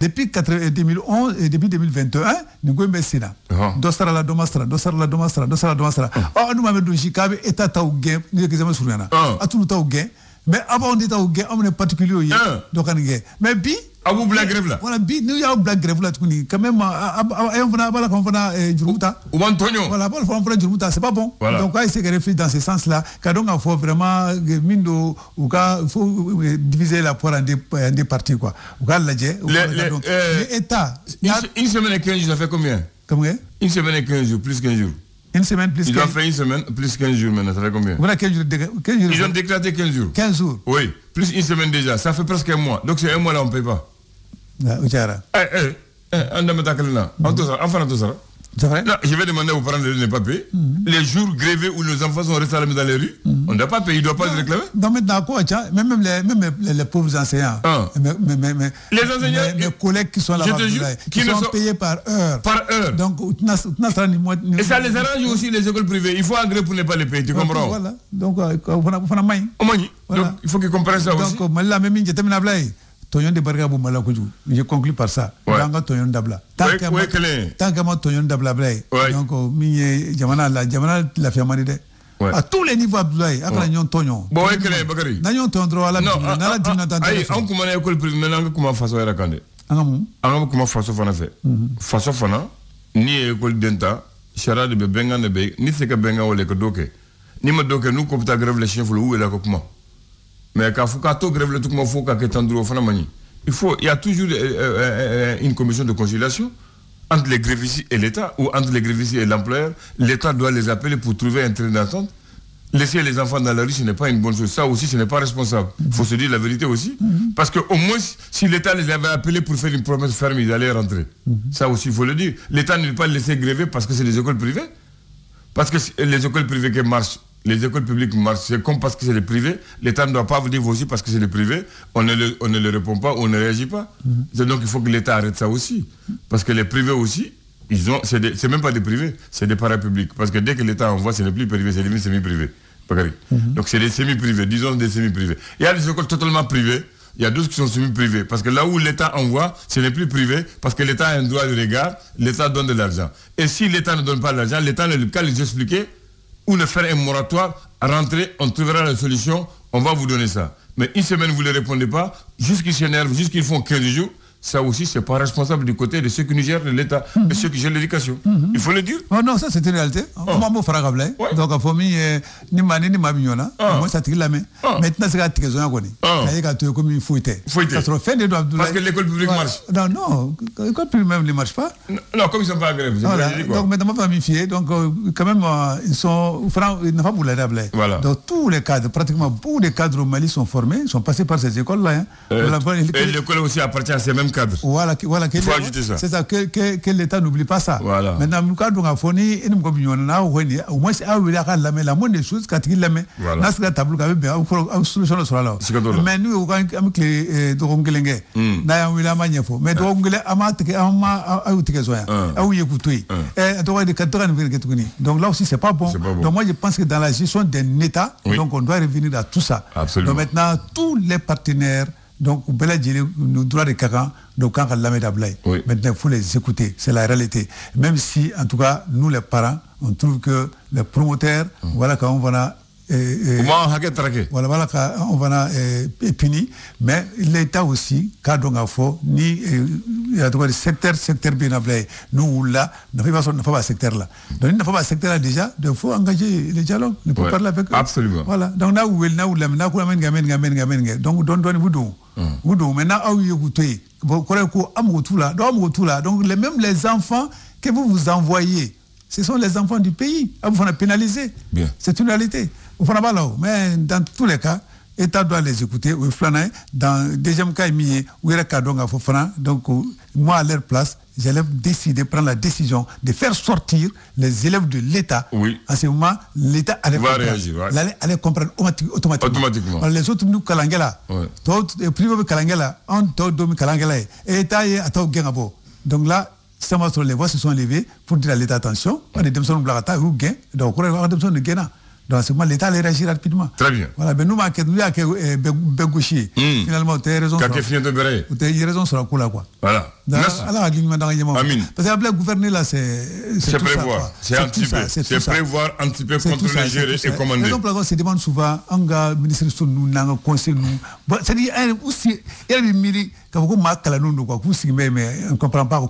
Depuis 2011 et depuis 2021, nous avons un Sénat. Dossara la domastra. Oh, nous avons dit Chicago et Tata ou Gain, nous avons dit à tout le temps au gain. Mais avant on était au gain, on est particulier. Donc on est mais bi. Ah vous blague grève là. Voilà bi, nous y a blague grève là quand même. On va Jurumuta. Ou Antonio. Voilà, on va Jurumuta, c'est pas bon. Donc on essaie de réfléchir dans ce sens-là. Car donc il faut vraiment mindo ou il faut diviser la poire en des parties quoi. Ou l'État. Une semaine et 15 jours, ça fait combien? Combien? Une semaine et 15 jours, plus 15 jours. Une semaine plus 15 jours. Ils ont fait une semaine plus 15 jours maintenant, ça fait combien? Voilà 15 jours. Ils ont déclaré 15 jours. 15 jours. Oui, plus une semaine déjà, ça fait presque un mois. Donc c'est un mois là, on ne paye pas. On je vais demander aux parents de ne pas payer. Les jours grévés où les enfants sont restés à la maison dans les rues, on ne doit pas payer, ils ne doivent pas se réclamer. Donc maintenant, quoi, même les pauvres enseignants, les enseignants, mes collègues qui sont là-bas, qui sont payés par heure. Par heure. Donc, et ça les arrange aussi les écoles privées. Il faut engrais pour ne pas les payer, tu comprends? Voilà. Donc, il faut qu'ils comprennent ça aussi. Donc, je conclue par ça. Tant que Dabla, la fiamani à tous les niveaux Abdoulaye, après nous Tonyon. Bon, Bakary. Nous ton droit à la on commence à l'école privée maintenant comment façon est raconté. Comment façon fana fait. Façon fana ni école d'enta, chara de benga de be, ni c'est que benga ou les que doke. Ni me doke nous comme ta grève les chiens où est là comment. Mais quand faut qu'à tout grève le tout comment faut qu'à qu'étendre fana mani. Il y a toujours une commission de conciliation entre les grévistes et l'État, ou entre les grévistes et l'employeur. L'État doit les appeler pour trouver un train d'entente. Laisser les enfants dans la rue, ce n'est pas une bonne chose. Ça aussi, ce n'est pas responsable. Il faut se dire la vérité aussi. Parce qu'au moins, si l'État les avait appelés pour faire une promesse ferme, ils allaient rentrer. Ça aussi, il faut le dire. L'État ne peut pas les laisser gréver parce que c'est des écoles privées. Parce que les écoles privées qui marchent, les écoles publiques marchent, c'est comme parce que c'est les privés. L'État ne doit pas vous dire aussi parce que c'est les privés. On ne le répond pas, on ne réagit pas. Donc il faut que l'État arrête ça aussi. Parce que les privés aussi, c'est même pas des privés, c'est des parapublics. Parce que dès que l'État envoie, ce n'est plus privé, c'est des semi-privés. Donc c'est des semi-privés, disons des semi-privés. Il y a des écoles totalement privées, il y a d'autres qui sont semi-privées. Parce que là où l'État envoie, ce n'est plus privé, parce que l'État a un droit de regard, l'État donne de l'argent. Et si l'État ne donne pas l'argent, l'État ne peut les expliquer ou ne faire un moratoire, rentrer, on trouvera la solution, on va vous donner ça. Mais une semaine, vous ne les répondez pas, jusqu'ils s'énervent, jusqu'ils font 15 jours, ça aussi, c'est pas responsable du côté de ceux qui nous gèrent l'État et ceux qui gèrent l'éducation. Il faut le dire. Oh non, ça c'est une réalité. Donc, la famille, ni mani ni mabignona, moi ça tire la main. Maintenant, c'est la tiraison à connaître. Ça comme il faut être. Parce que l'école publique marche. Non, l'école publique même ne marche pas. Non, comme ils sont pas en grève. Donc, maintenant, ma famille fiée, donc, quand même, ils sont, ils n'ont pas boulé d'abler. Donc, tous les cadres, pratiquement, beaucoup de cadres au Mali sont formés, sont passés par ces écoles-là. Et l'école aussi appartient à ces mêmes cadre. Voilà, il faut ajouter ça. C'est ça, que l'État n'oublie pas ça. Voilà. Maintenant, nous avons au moins, la moindre des choses, quand il la met, là, c'est la table qui a une solution sur la. Mais nous, avec les Dongolais, nous avons eu la manière. Mais Dongolais, donc là aussi, c'est pas bon. Donc moi, je pense que dans la gestion d'un État, donc on doit revenir à tout ça. Absolument. Donc maintenant, tous les partenaires, donc, nous droits de caca, donc quand on maintenant il faut les écouter, c'est la réalité. Même si, en tout cas, nous les parents, on trouve que les promoteurs, voilà quand on va voilà quand on va punir, mais l'État aussi, quand on a faux, ni le secteur bien appelé, nous là, ne fait pas secteur là. Donc il ne faut pas secteur là déjà, il faut engager les dialogues, il faut parler avec eux. Absolument. Voilà. Donc là où donc vous maintenant donc même les enfants que vous envoyez, ce sont les enfants du pays. Vous faut pénaliser. C'est une réalité. Mais dans tous les cas, l'État doit les écouter. Dans le deuxième cas, donc moi à leur place, j'allais décider, prendre la décision de faire sortir les élèves de l'État. À ce moment, l'État allait comprendre automatiquement. Alors, les autres nous kalangela, les privés kalangela, on domi kalangela, et l'État est à tout gengabo. Donc là, les voix se sont levées pour dire à l'État attention, on est des personnes blagata ou gain, donc on est des personnes de gain. Donc, à ce moment, l'État allait réagir rapidement. Très bien. Voilà, mais nous, nous avons gaucher. Finalement, tu as raison. Tu as raison sur la cour là, quoi. Voilà. Merci. Amin. Parce que le gouverner là, c'est prévoir, c'est anticiper. C'est prévoir, anticiper, contrôler, gérer et commander. Donc, on se demande souvent, un ministre de nous, un conseil, nous. C'est-à-dire, aussi, il y a des milliers, quand vous marquez la nous, quoi, vous mais on ne comprend pas.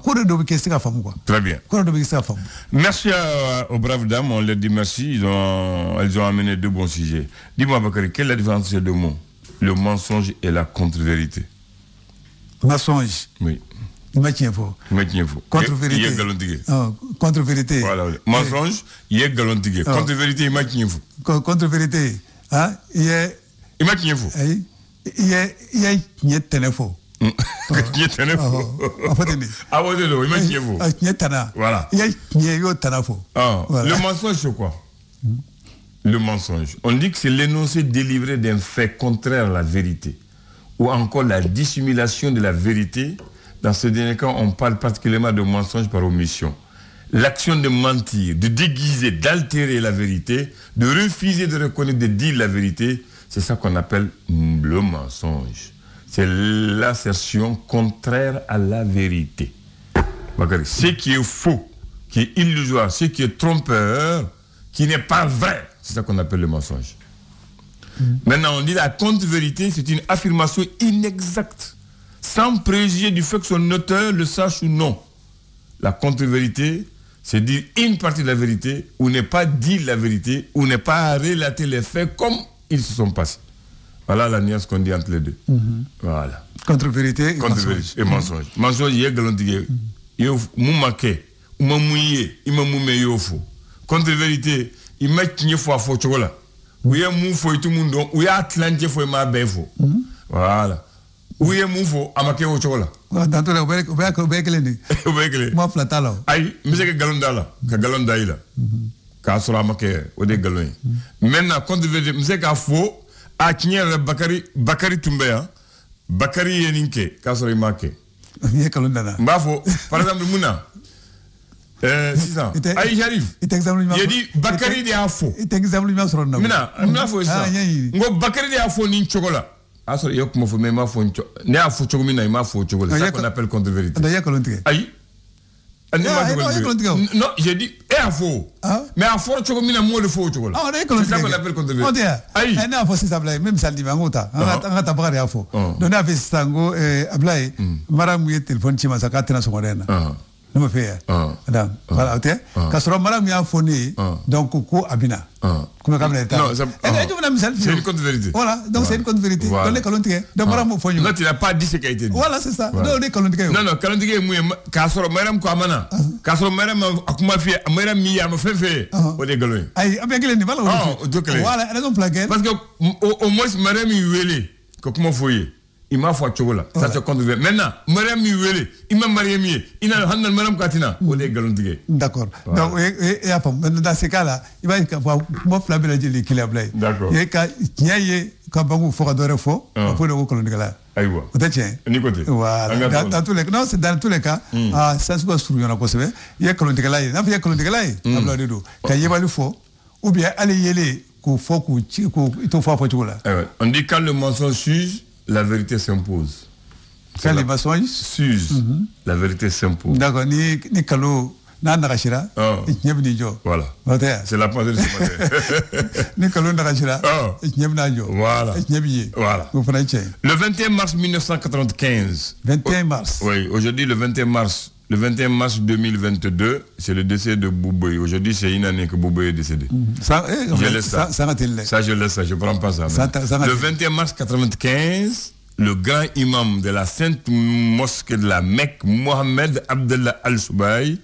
Très bien. Merci aux braves dames, on leur dit merci, elles ont amené deux bons sujets. Dis-moi, Bakary, quelle est la différence de ces deux mots? Le mensonge et la contre-vérité. Mensonge. Oui. Contre-vérité. Contre-vérité. Voilà. Mensonge, il y a galantigue. Contre-vérité, il contre-vérité. Hein? Il y a. Il y a téléphone. Il y a téléphone. Ah, ouais, il y a voilà. Il y a téléphone. Le mensonge, c'est quoi? Le mensonge. On dit que c'est l'énoncé délivré d'un fait contraire à la vérité, ou encore la dissimulation de la vérité. Dans ce dernier cas, on parle particulièrement de mensonge par omission. L'action de mentir, de déguiser, d'altérer la vérité, de refuser de reconnaître, de dire la vérité, c'est ça qu'on appelle le mensonge. C'est l'assertion contraire à la vérité. Ce qui est faux, qui est illusoire, ce qui est trompeur, qui n'est pas vrai, c'est ça qu'on appelle le mensonge. Maintenant, on dit la contre-vérité, c'est une affirmation inexacte, sans préjuger du fait que son auteur le sache ou non. La contre-vérité, c'est dire une partie de la vérité, ou ne pas dire la vérité, ou ne pas relater les faits comme ils se sont passés. Voilà la nuance qu'on dit entre les deux. Voilà. Contre-vérité et mensonge. Mensonge, il y a galantigue. Il y a moumaké, ou mamouye, il m'a moumé yofo. Contre-vérité, il m'a tigné fou à faux chocolat. Ou il y a mou fou et tout le monde, ou il y a atlanté fou et ma béfo. Voilà. Où est mon faux à ma au chocolat? Dans tous les cas, au bec, moi, flatala. Aïe, mais c'est que galondala, que galondaïla. Car sur la maquette, au dé galon. Maintenant, quand tu veux dire, c'est qu'à faux, à Kenya, Bakary Toumbéa, Bakary Yeninke, car sur les maquettes. Il y a galondala. Bafo, par exemple, Mouna. 600. Aïe, j'arrive. Il a dit Bakary de Afo. Il t'examine bien sur le nom. Maintenant, on ça. Bakary de Afo, ni chocolat. Ah, il y a comme mais ma faut ne a faut chocolat, ma faut chocolat. C'est ça qu'on appelle contre-vérité. Aïe. Non, j'ai dit à faux. Mais à faux chocolat, moi le faux chocolat. C'est ça qu'on appelle contre-vérité. Aïe. Elle n'a pas si ça blague, même ça dit mangota. On a tabaré à faux. Donc a fait sango ablaye. Madame y téléphone chima ça katena somarena. Ne me fait. Voilà, ok. Kasoro madame y a phoné. Donc ko abina. Comment comme l'état. C'est une contre-vérité. Voilà, donc c'est une contre-vérité. Dans les calontiques. Donc madame faut. Non, tu n'as pas dit ce qui a été dit. Voilà, c'est ça. Non, les calontiques. Non, calontiques moué. Kasoro madame ko amana. Kasoro madame akuma fi, madame mi ya me fait. Au dégalon. Aïe, avec les niveaux. Voilà, raison plaquée. Parce que au moins madame y wélé. Comment fouiller? Il m'a fait chocolat. Ça se compte. Maintenant, madame Miwele, il m'a marié mieux. Il a un madame Katina. D'accord. Donc, et après, dans ce cas-là, il va y avoir moi flabber la gélée qu'il a blé. D'accord. Et quand il y a quand on faut adorer faux, on peut le reconnaître là. Aïwa. Peut-être tiens. Voilà. Dans tous les cas, non, c'est dans tous les cas. Ah, ça se passe sur une possible. Il y a colonne de là. Il y a colonne de là. Abla de dos. Quand il y a le faux, ou bien aller y aller, qu'on faut qu'on il faut faire chocolat. On dit quand le mensonge s'use, la vérité s'impose. Quand les mensonges s'usent, la vérité s'impose. D'accord, ni Kalo, Nanarachira, voilà. C'est la pensée de ce matin. Ni Kalo Narachira, voilà. Voilà. Le 21 mars 1995. 21 mars. Oui, aujourd'hui, le 21 mars 2022, c'est le décès de Bouboy. Aujourd'hui, c'est une année que Bouboy est décédé. Je laisse ça. Ça, je laisse ça. Je ne prends pas ça. Le 21 mars 1995, le grand imam de la Sainte Mosquée de la Mecque, Mohamed Abdallah Al-Soubaï,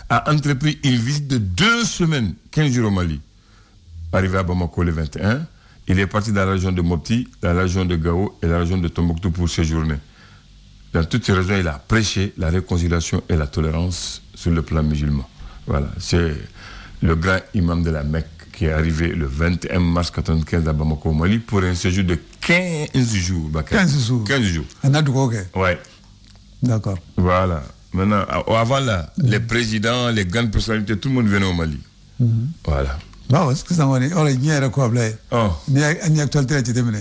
a entrepris une visite de 2 semaines, 15 jours au Mali. Arrivé à Bamako le 21, il est parti dans la région de Mopti, dans la région de Gao et la région de Tombouctou pour séjourner. Dans toutes ces régions, il a prêché la réconciliation et la tolérance sur le plan musulman. Voilà, c'est le grand imam de la Mecque qui est arrivé le 21 mars 1995 à Bamako, au Mali, pour un séjour de 15 jours. 15 jours. 15 jours. Ouais. D'accord. Voilà. Maintenant, avant là, les présidents, les grandes personnalités, tout le monde venait au Mali. Voilà. Bah, est-ce que ça m'a dit, oh, il y a quoi, blé. Oh. Il y a une actualité, tu t'es mené.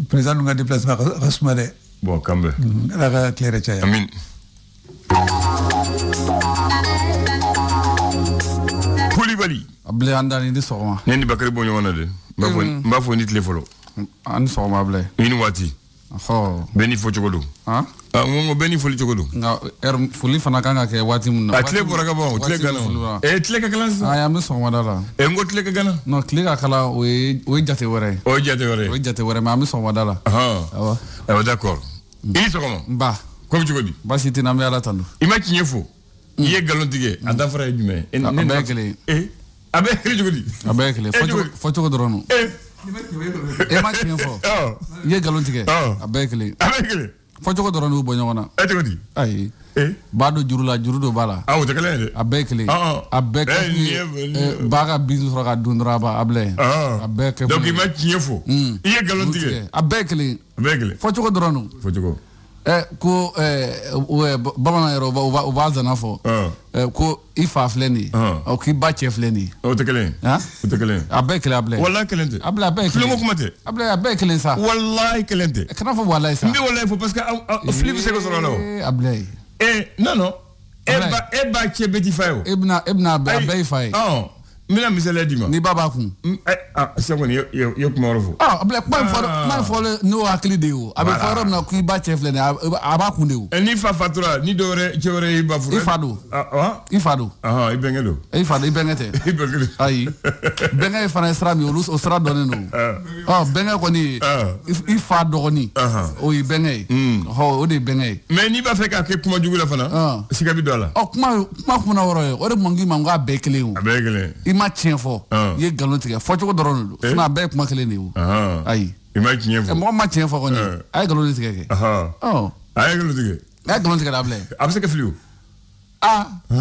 Président, nous a déplacé à Rasmade. Bon, quand même. La claire et chaya. Amin. Koulibaly. Blé andani de sorma. Neni bakari bonyo wana de. Mba fo ni telefolo. An sorma blé. Ini wati. Oh. Beni fo chokodo. Ah? Ngongo beni fo chokodo. Nga fuli fana kanga ke wati mun. Atle boraka bon, tle gana. Tle ka kala. Ya me sorma dala. Ngo tle ka gana. No tle ka kala we jate wore. O jate wore. We jate wore ma me sorma dala. Ah. Ah d'accord. Ini sorma. Ba. Comme chokodi. Ba siti na me ala tanu. Ima kinyefo. Iye galon tige. Anda fara jume. Abekele. Abekele chokodi. Abekele. Fo chokodi rono. Ma kinyefo. Iye galon tige. Abekele. Abekele. Fo chokodi rono bo nyona. Chokodi. Ai. Bado jurudo bala. Ah, utakale de. Abekele. Abekele. Baga bizu roga dundra ba able. Abekele. Donc ima kinyefo. Iye galon tige. Abekele. Abekele. Fo chokodi rono. Fo chokodi. Ko bamana yɛrɛ u b'a zana fɔ ko I fa filɛ nin ye o k'i ba cɛ filɛ nin ye o tɛ kelen o tɛ kelen a bɛɛ kelen a bilɛ walahi kelen tɛ a bilɛ a bɛɛ kelen filenko kuma tɛ a bilɛ a bɛɛ kelen sa walahi kelen tɛ kana fɔ walahi sa n bɛ walahi fɔ parce que fili bɛ se ka sɔrɔ a la o a bilɛ non e ba cɛ bɛɛ t'i fa ye o e bɛna a bɛɛ y'i fa ye n bɛna misaliya d'i ma ni ba b'a kun sisan kɔni i ye kuma wɛrɛ fɔ a bilɛ kuma in fɔlen n'o hakili de ye o a bɛ fɔ yɔrɔ min na ko I ba cɛ filɛ nin ye a b'a kun de o ni fa fatura ni dɔ wɛrɛ cɛ wɛrɛ y'i ba furu I fa don I fa don I bɛnkɛ don I fa don I bɛnkɛ tɛ I bɛnkɛ ayi bɛnkɛ fana ye sira min o sira dɔnnen don bɛnkɛ kɔni I fa dɔgɔnin o ye bɛnkɛ ye o de ye bɛnkɛ ye mais n'i b'a fɛ k'a kɛ kuma jugu la fana siga bɛ don a la kuma kunna wɔrɔ ye o de man k'i ma n k'a bɛɛ kelen o a bɛɛ kelen I ma tiɲɛ fɔ I ye nkalon tigɛ fɔcogo dɔrɔn de don sinon a bɛɛ ye kuma kelen de ye o ayi I ma tiɲɛ fɔ mɔgɔ ma tiɲɛ fɔ kɔni a ye nkalon de tigɛ kɛ a ye nkalon tigɛ a ye nkalon tigɛ da bilɛ a bɛ se ka fili o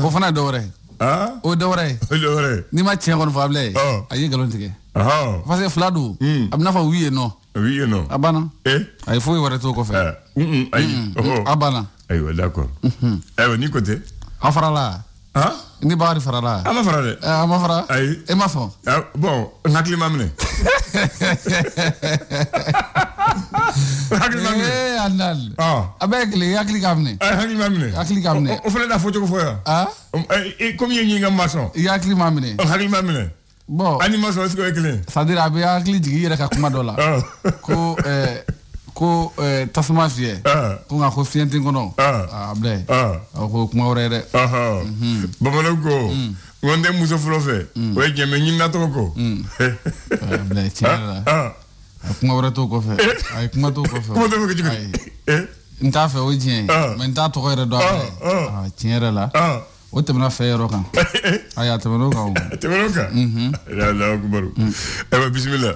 o fana ye dɔ wɛrɛ ye o ye dɔ wɛrɛ ye n'i ma tiɲɛ kɔni fɔ a bilɛ a ye nkalon tigɛ parce que fila don a bɛ n'a fɔ oui ye non oui ye non a banna a ye foyi wɛrɛ t'o kɔfɛ ayi a banna ayiwa d'accord ayiwa n'i ko tɛ a farala ni Bakari farala a ma fara dɛ a ma fara ayi e ma sɔn bon n hakili ma minɛ hakili ma minɛ Anal a bɛɛ kelen hakili k'a minɛ hakili ma minɛ hakili k'a minɛ o fana n'a fɔ cogo fɔ yan comme i ye ɲininka ma sɔn i hakili ma minɛ hakili ma minɛ bon ani ma sɔn est-ce que o ye kelen c'est à dire a bɛ hakili jigin I yɛrɛ ka kuma dɔ la ko tasuma fiyɛ ko nka ko fiɲɛ tɛ n kɔnɔ a bilɛ ko kuma wɛrɛ ye dɛ bamananw ko n tɛ muso fɔlɔ fɛ o ye jɛmɛ ɲinina tɔgɔ ko bilɛ tiɲɛ la a kuma wɛrɛ t'o kɔfɛ a ye kuma t'o kɔfɛ kuma t'o fɛ cogo n t'a fɛ o ye tiɲɛ ye mais n t'a tɔgɔ yɛrɛ dɔn a bilɛ tiɲɛ yɛrɛ la o tɛmɛna fɛ yɔrɔ kan ayi a tɛmɛn'o kan o tɛmɛn'o kan Alahu akibaru ayiwa bisimila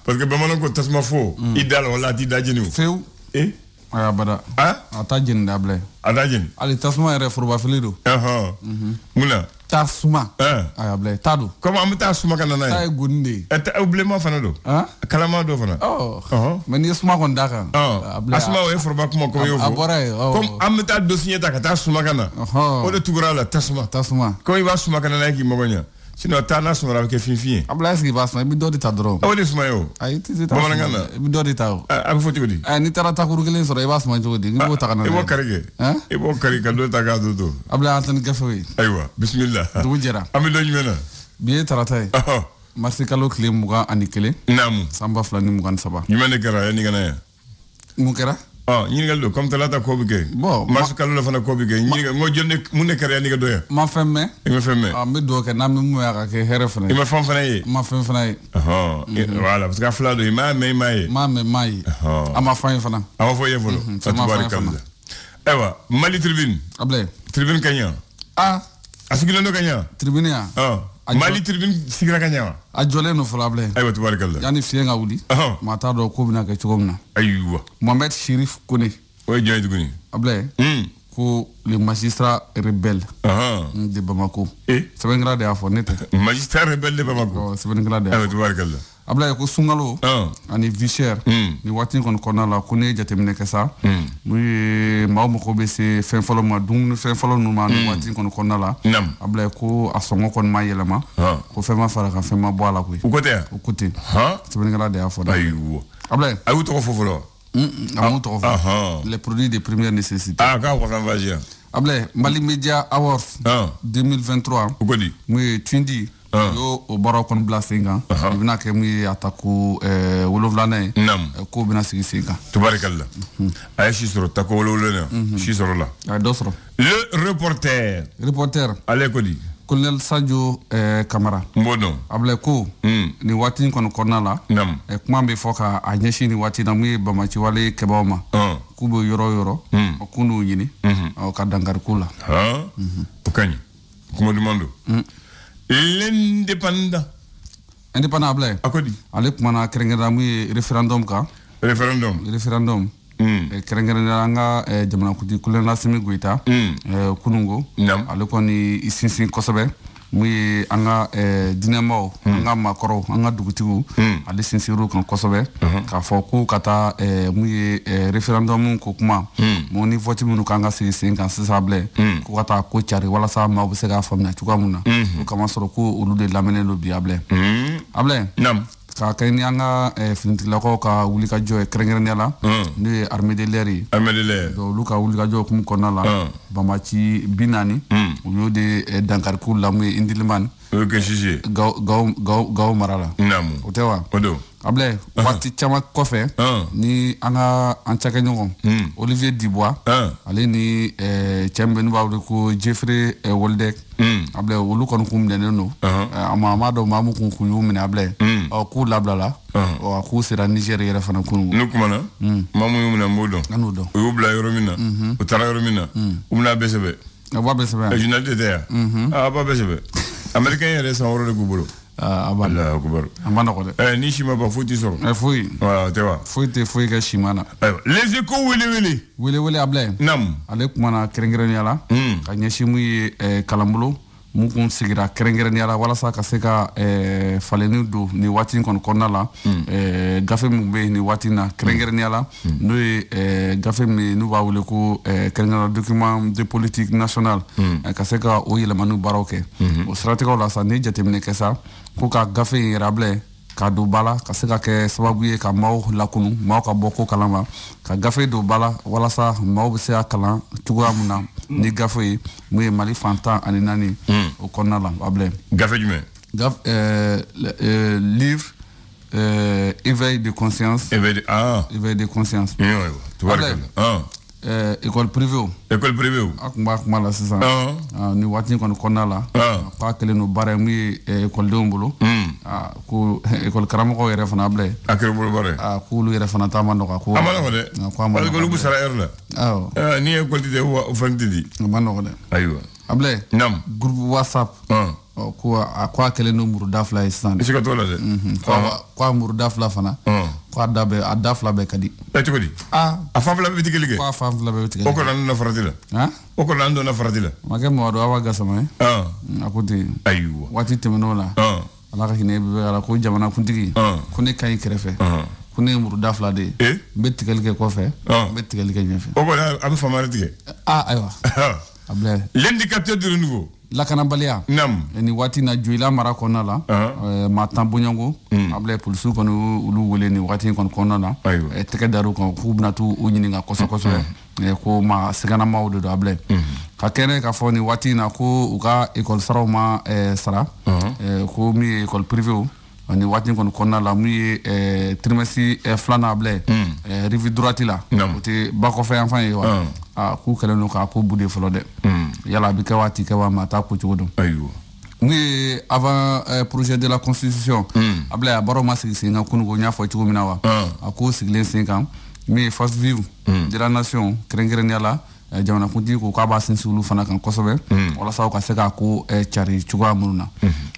parce que bamananw ko tasuma fo I da la wala a t'i da jeni o fewu ayi abada a t'a jeni da bilɛ a t'a jeni hali tasuma yɛrɛ forobafili don mun na tasuma ayi bilɛ t'a don comme an bɛ taa suma ka na n'a ye t'a ye goni de ye o bilenman fana don kalaman dɔ fana mais n'i ye suma kɔni d'a kan a suma o ye foroba kuma comme y'o fɔ a bɔra yen comme an bɛ taa dosiɲɛ ta ka taa suma ka na o de tugura a la tasuma comme I b'a suma ka na n'a ye k'i mago ɲa sinon taa n'a sumara a bɛ kɛ finfin ye a bila est-ce que I b'a suma I bɛ dɔ de ta dɔrɔn o de suma ye o ayi tɛ taa bamanankan na I bɛ dɔ de ta o a bɛ fɔ cogo di n'i taara takuru kelen sɔrɔ I b'a suma cogo di i b'o ta ka na i b'o kari kɛ i b'o kari ka dɔ ta k'a to to a bila an tɛ ni gafe ye ayiwa bisimila dugu jɛra an bɛ dɔ jumɛn na bi ye tarata ye marisi kalo tile 21 naamu san 2023 jumɛn de kɛra yanni ka na yan mun kɛra ɲininkali don comme talata ko bɛ kɛ marisi kalo la fana ko bɛ kɛ ɲininka n ko jɔn mun de kɛra yanni ka dɔ yan ma fɛn mɛn I ma fɛn mɛn n bɛ dugawu kɛ n'an bɛ mun ye a ka kɛ hɛrɛ fana ye I ma fɛn fana ye n ma fɛn fana ye voilà parce que a fila don I m'a mɛn I m'a ye n m'a mɛn n m'a ye a ma fɔ n ye fana a ma fɔ i ye fɔlɔ tabaarikala ayiwa Mali tribune a bilɛ tribune ka ɲa a sigilen don ka ɲa tribune yan Mali tribune sigira ka ɲa wa a jɔlen don fɔlɔ a bilɛ ayiwa tabaarikala yanni fiɲɛ ka wuli maa t'a dɔn ko bɛna kɛ cogo min na ayiwa Mohamed Chérif Kone o ye jɔn ye tuguni a bilɛ ko les magistrats rebelles de Bamako sɛbɛnkɛla de y'a fɔ ne tɛ magistrat rebelle de Bamako sɛbɛnkɛla de y'a fɔ tabaarikala abla ko sungalo ani vicher ni watin kon konna la ko ne jatemine ke sa muy maw ko be se fin folo ma dum fin folo no ma ni watin kon konna la abla ko asongo kon ma yelama ko fe ma fara ka fe ma boala ko u côté c'est bien gala de afoda ayu abla ayu to fofolo les produits de première nécessité ka ko san vagia abla Mali Media Awards 2023 ko di muy Twindi yo o baro kon blasinga bina ke muy ataku woloflane ko bina sigi singa tubarakallah ay shisro tako woloflane shisro la dosro le reporter ale ko di Colonel Sadio Camara mbono abla ko ni wati kon konna la kuma be foka a nyeshi ni wati na muy bamachi wale keboma kubo yoro kunu yini o ka dangar kula o kany kuma demando l'indépendant abla akodi ale kuma na kerengera muy referendum kerengera nga jamana kuti kulen la simi guita kunungo ale ko ni isinsin kosobe muy anga dinamo anga makoro anga dugutigu ale sinsiru kan kosobe ka fo ku kata muy referendum ko kuma mo ni vote munu kanga sin kan sisable ko kata ko chari wala sa ma bu se ga famna tuka muna ko kama soro ko ulu de lamene lo biable able ka kayni anga finitila ko ka wuli ka joy kerengere la ni armée de l'air do luka wuli ka joy kum konala bamachi binani uyo de dankar ku lamu indilman okay chichi gaw marala namu otewa odo able wati chama kofe ni anga anchaka nyongo Olivier Dubois ale ni chembe ni bawde ko Jeffrey Woldek able wulu kon kum deneno ama do mamu kun ku yumine able o ku lablala o ku sera Niger yere fana kunu nukumana mamu yumina modo anudo yubla yoromina utara yoromina umna besebe aba besebe journal de terre aba besebe américain yere sa woro de gubolo Allah akbar amana ko de ni shima ba futi so fuy voilà tewa fuy ga shimana les échos wili able nam ale kuma na kerengere yala ka nyeshimu kalambulo mukun sigira kerengere yala wala sa ka se ka faleni do ni wati kon konna la gafe mu be ni wati na kerengere yala no gafe mi nu ba wule ko kerengere document de politique nationale ka se ka o yele manu baroke o stratégie la sa ne jatemine ke sa ko ka gafe rable ka do bala ka se ka ke sababu ye ka maw lakunu maw ka boko kalama ka gafe do bala wala sa maw be se akala tuga muna ni gafe mu Mali fanta ani nani o konna la able gafe jume livre éveil de conscience éveil de conscience école privée akuma la sisa ni wati kon konna la pa kele no bare mi école dombolo ko école karamo ko yere fana able akere bolo bare ko lu yere fana tamando ko amana ko de ko lu busara erla ni école de o fantidi amana ko de aywa able nam groupe WhatsApp ko kele no muru dafla istan sika to la de ko muru dafla fana ko dafla be kadi ko di a fafla be tigeli ko fafla be tigeli ko nan na faratila o ko nan do na faratila mage mo do awaga sama akuti aywa wati temeno la ala ka hine be ala ko jamana kuntigi ko ne kay krefe ko ne muru dafla de be tigeli ke ko fe be tigeli ke nyefe o ko am famara tige aywa able l'indicateur de renouveau la kanambalia nam ni wati na joila mara konna la ma tambonyango able pulsu kono ulu wele ni wati kon konna la teke daru kon kubna tu unyinga koso ko ma segana mawdo do able ka kene ka foni wati na ko uka école saroma sara ko mi école privée ni wati kon konna la mi trimestre flana able rive droite la te bako fe enfant yi wa ku kala no ka ko bude folo de yala bi ka wati ka wa mata ko chudo ayo ni avant projet de la constitution able baro ma sigi nga kunu go nya fo chugo mina wa ako siglen 5 ans mais force vive de la nation krengren yala jamana kunti ko ka ba sensulu fana kan kosobe wala saw ka se ka ko chari chugo amuna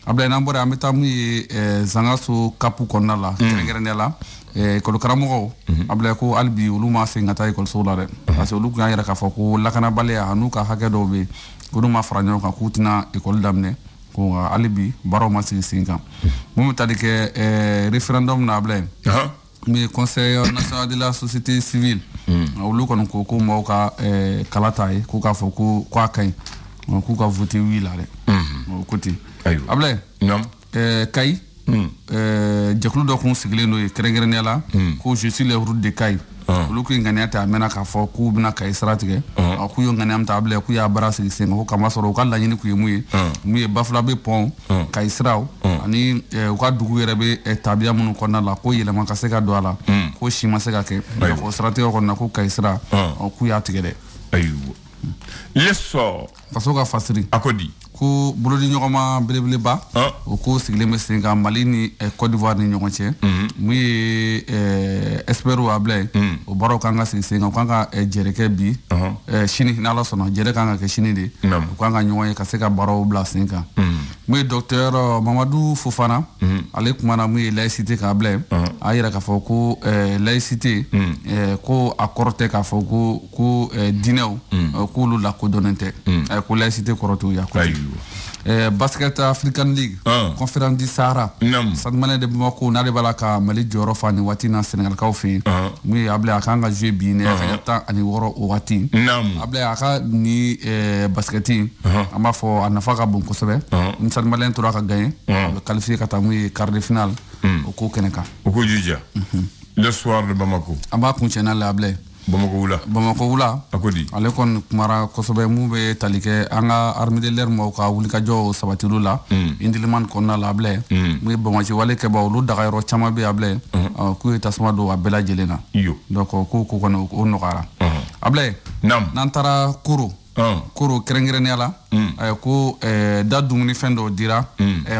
able na mbore ameta mi zanga so kapu konna la krengren yala école karamo able ko albi uluma singata école solare parce que lu ga yara ka fo ko lakana bale anu ka hake do be ko ma faranyo ka kutina école damne ko alibi baro ma sigi sen kan mun tali ke référendum na blay mais conseil national de la société civile olu kon ko mo ka kalata ko ka fo ko akay ko ka voter oui la de côté ablay nam kay jeklu do ko sigle no kregrene la ko je suis les routes de kay olu ko ngani ata mena ka fo ku bina kay stratige ku yo ngani am table ku ya barasi sen ko kama soro ka la nyini ku muye bafla be pont kay straw ani ka dugu yere be tabia mun ko na la ko yele man ka se ka do ala ko shima se ka ke ko stratige ko na ku kay stra ku ya tigede ayu leso faso ka fasiri akodi ko bolodi ñogoma belebele ba o ko sigle me senga Mali ni Côte d'Ivoire ni ñogon ci muy espero able o baro kanga senga kanga jereke bi chini na la sono jere kanga ke chini de kanga ñogon ka se ka baro bla senga muy docteur Mamadou Fofana ale kumana muy laïcité ka able ayira ka fo ko laïcité ko akorte ka fo ko dinew ko lu la ko donente ko laïcité korotu ya ko basket African League conférence du Sahara sadmane de Bamako na de balaka Mali joro fani wati na Senegal ka fi mi able akanga jouer bi ne ka ani woro wati able aka ni basketi ama fo anafaka bon ko sobe sadmane tura ka gagner qualifier kata mi quart de finale ko keneka ko juja le soir de Bamako aba kunchena la able Bamako wula akodi ale kon kumara kosobe mu be talike anga armée de l'air mo ka wuli ka jo sabatilu la indiliman kon na lable mu bamaci wale ke ba lu daga ro chama be able ku tasma do abela jelena donc ko kono o nokara able nan tara kuro kerengere ala ko da dumuni fendo dira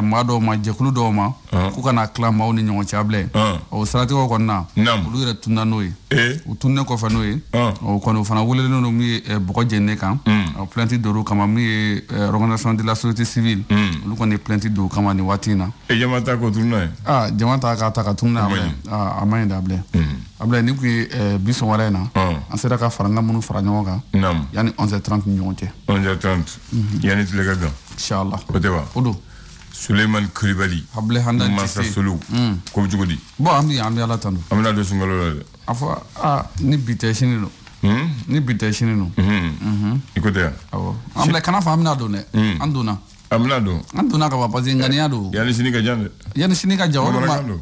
mado ma jekulu do ma ku kana clan ma oni nyongo chable o sarati ko konna lu re tunna noy o tunne ko fa noy o kono fana wulele no mi boko jenne kan planti do kama mi organisation de la société civile lu ko ne planti do kama ni watina jamata ko tunna jamata ka ta ka tunna amay dable able ni ku bison wala na an sera ka faranga munu fara nyongo kan yani 11h30 nyongo 11h30 yani tile gaga inshallah odewa odo Suleiman Koulibaly hable handa Massa Solo ko jugudi bo ambi ala tanu amna do sungalo la afa ni biteshini no ni biteshini no ikote awo amle kana fa amna do ne anduna anduna ka papa ngania do yani sinika jande yani sinika jawo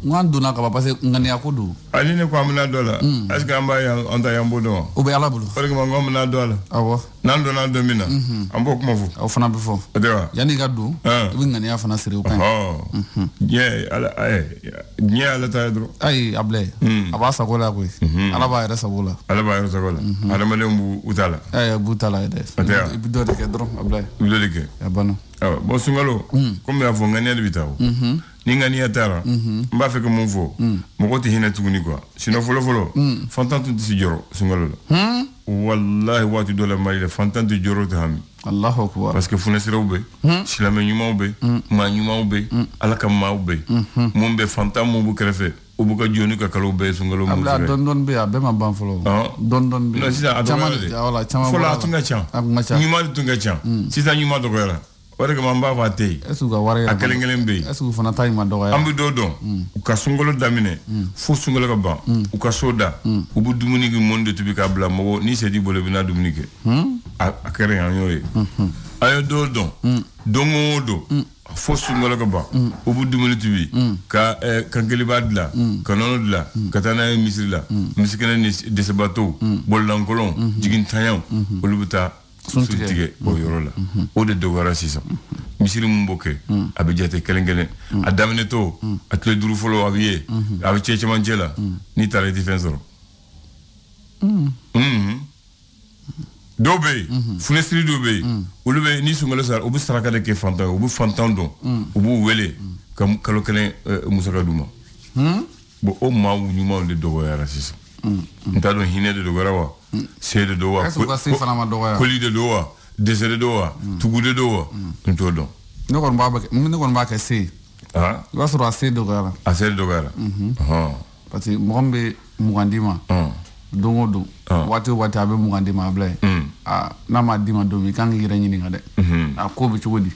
ma anduna ka papa ngania ko do ani ne ko amna do la est-ce que amba ya onta yambo do o be ala bulu parce que mo amna do la awo nando na domina ambo ko mafo o fana be fo dewa yani ga do bi ngania fana sere o kan ala nye ala ta dro ay able aba sa ko la ko ala ba era sa bola ala male mbu utala butala de bi do de ke dro able bi do de ke abana bon sungalo comme ya fonga ne bitawo ni ngani ya tara mba fe ko mon fo mo ko ti hina tuguni quoi sino folo fantantu ti joro sungalo wallahi wati do la mali fantantu joro te hami Allahu akbar parce que funesira ube silame nyuma ube ma nyuma ube ala kam ma ube mon be fantam mo bu krefe o bu ka joni ka kalo be sungalo mo abla don be abe ma ban folo don be chama wala chama fola tunga chan nyuma tunga chan sisa nyuma do gara wala ka mamba fate esu ga wara a kelengelen be esu fana tay ma doga ambi dodo u ka sungolo damine fu sungolo ka ba u ka soda u bu dumuni gi monde tubi ka bla mo ni se di bole bina dumuni ke a kere yan yoy ayo dodo dongodo fu sungolo ka ba u bu dumuni tubi ka kankeli badla kanonodla katana misila misikene ni de sabato bolankolon jigin tayan olubuta suntige o yorola o de dogara sisa misiri mumboke abijate kelengele adamene to atle duru folo abiye abi cheche manjela ni tare defensor dobe funestri dobe ulube ni sungalo sar obu saraka de ke fantan obu fantan don obu wele kam kalo kelen musaka duma bo o ma wunyuma de dogara sisa ntado hine de dogara wa sede do wa koli de do wa desere do wa tugu de do wa nto do ne kon ba ke se wa sura se do gara a se do gara parce que mombe mugandima dongo do wati abe mugandi ma blay na ma di ma do mi kan yira nyini ngade ko be chugodi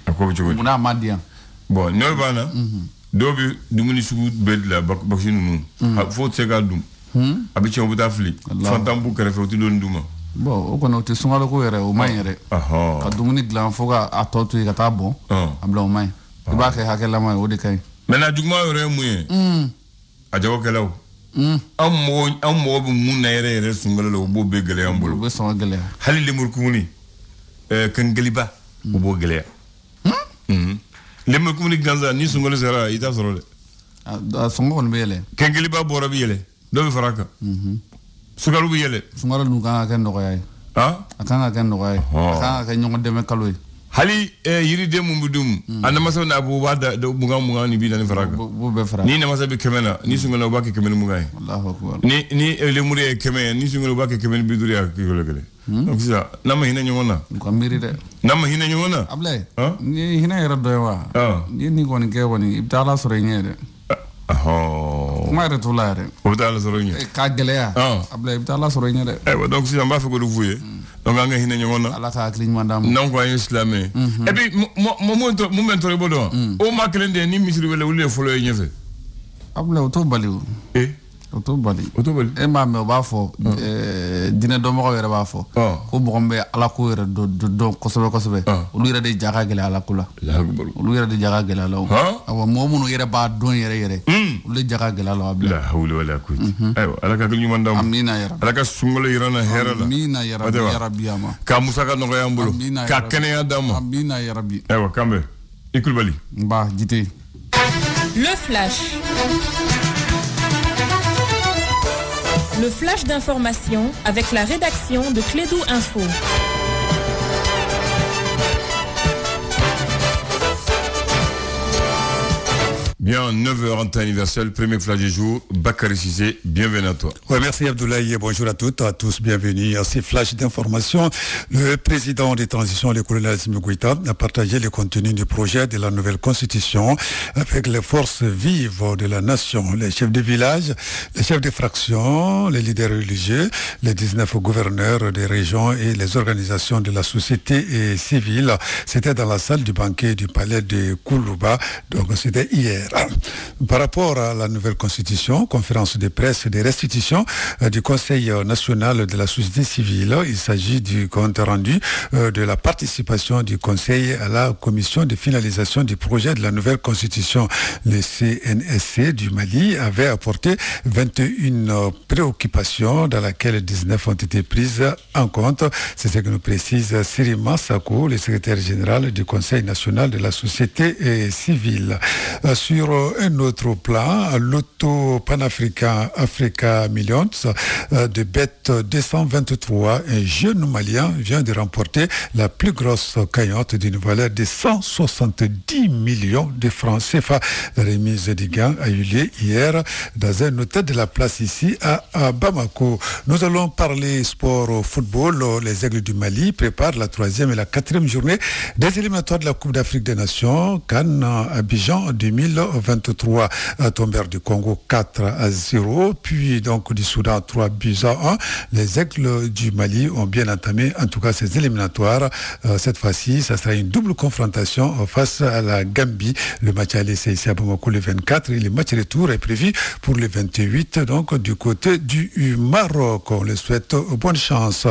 muna ma dian bon no bana do bi dumuni sugu bedla bakinu fo tsega dum abi ci obuta fli fantam bu kare fo ti don duma bon o kono te sungalo ko yere o may yere ka dumuni glan fo ga atoto ka ta bon abla o may ba ke hakela may o de kay mena dugma yore muye a jawo kelaw am mo bu mun na yere sungalo lo bo be gele ambolo be so gele hali lemur kumuni kan geliba o bo gele lemur kumuni ganza ni sungalo sera ita soro de songo on bele kan geliba boro bi yele do bi faraka sugaru bi yele sungalo nu kan ka ndo yay akanga ka ndo yay akanga ka nyongo deme kaloy hali yiri de mum dum ana masa na bu wada do bunga ni bi dan faraka bu be faraka ni na masa bi kemena ni sungalo ba ke kemena mu gay Allahu akbar ni le muri kemena ni sungalo ba ke kemena bi duriya ki gole gele donc ça na ma hina nyona ko miri de na ma hina nyona ablay ni hina yara do wa ni ko ni ke woni ibtala sore nyede kuma re tulare ibtala sore nyede ka gele ya ablay ibtala sore nyede donc ça mba fe ko do vuye donc nga hina nyona ala ka akli mandam non ko islamé et puis mo mentore bodo o ma klende ni misri wala wule folo nyefe ablay to baliw Otobali e ma me ba fo dina do mo yere ba fo ko bombe ala ko yere do ko sobe olu yere de jaga gele ala kula olu yere de jaga gele ala awa mo munu yere ba don yere olu jaga gele ala abla la hawla wala quwwata aywa ala ka ñu mandam amina ya ala ka sungolo yirana herala amina ya rabbi ama ka musaka no yambulu ka kene ya dama amina ya rabbi aywa kambe ikulbali ba jité le flash. Le flash d'information avec la rédaction de Clédou Info. Bien, 9h en temps universel, premier flash du jour. Bakary Cissé, bienvenue à toi. Ouais, merci Abdoulaye et bonjour à toutes, à tous, bienvenue à ces flashs d'information. Le président des transitions, le colonel Assimi Goïta, a partagé le contenu du projet de la nouvelle constitution avec les forces vives de la nation, les chefs de village, les chefs de fractions, les leaders religieux, les 19 gouverneurs des régions et les organisations de la société civile. C'était dans la salle du banquet du palais de Koulouba, donc c'était hier. Par rapport à la nouvelle constitution, conférence de presse des restitutions du Conseil national de la société civile, il s'agit du compte rendu de la participation du Conseil à la commission de finalisation du projet de la nouvelle constitution. Le CNSC du Mali avait apporté 21 préoccupations dans lesquelles 19 ont été prises en compte. C'est ce que nous précise Sirima Sako, le secrétaire général du Conseil national de la société civile. Sur un autre plan, l'auto panafricain Africa Millions de bête 223, un jeune Malien vient de remporter la plus grosse cagnotte d'une valeur de 170 millions de francs CFA. La remise des gains a eu lieu hier dans un hôtel de la place ici à Bamako. Nous allons parler sport au football. Les Aigles du Mali préparent la 3e et la 4e journée des éliminatoires de la Coupe d'Afrique des Nations, Cannes, Abidjan 2023. Tombèrent du Congo 4-0, puis donc du Soudan 3-1. Les Aigles du Mali ont bien entamé en tout cas ces éliminatoires. Cette fois-ci, ça sera une double confrontation face à la Gambie. Le match aller c'est ici à Bamako le 24 et le match retour est prévu pour le 28, donc du côté du Maroc. On les souhaite bonne chance.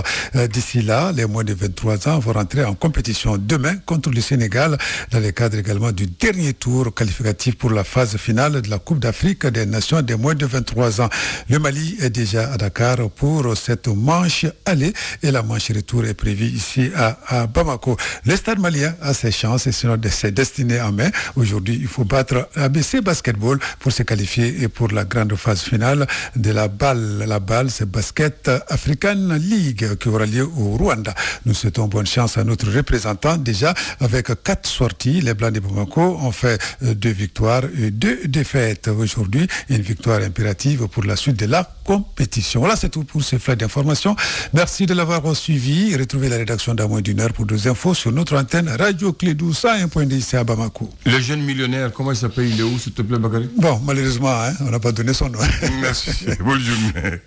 D'ici là, les moins de 23 ans vont rentrer en compétition demain contre le Sénégal dans le cadre également du dernier tour qualificatif pour la phase finale de la Coupe d'Afrique des Nations des moins de 23 ans. Le Mali est déjà à Dakar pour cette manche aller et la manche retour est prévue ici à Bamako. Le stade malien a ses chances et sinon ses destinées en main. Aujourd'hui, il faut battre ABC Basketball pour se qualifier et pour la grande phase finale de la balle. La balle, c'est Basket African League qui aura lieu au Rwanda. Nous souhaitons bonne chance à notre représentant. Déjà, avec 4 sorties, les Blancs de Bamako ont fait 2 victoires et 2 défaites. Aujourd'hui, une victoire impérative pour la suite de la compétition. Voilà, c'est tout pour ces flashs d'informations. Merci de l'avoir suivi. Retrouvez la rédaction dans moins d'une heure pour 2 infos sur notre antenne Radio Clédou 101.10 ici à Bamako. Le jeune millionnaire, comment il s'appelle? Il est où, s'il te plaît, Bakary? Bon, malheureusement, on n'a pas donné son nom. Merci. Bonne journée.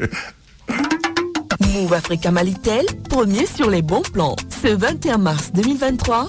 Move Africa Malitel, premier sur les bons plans. Ce 21 mars 2023,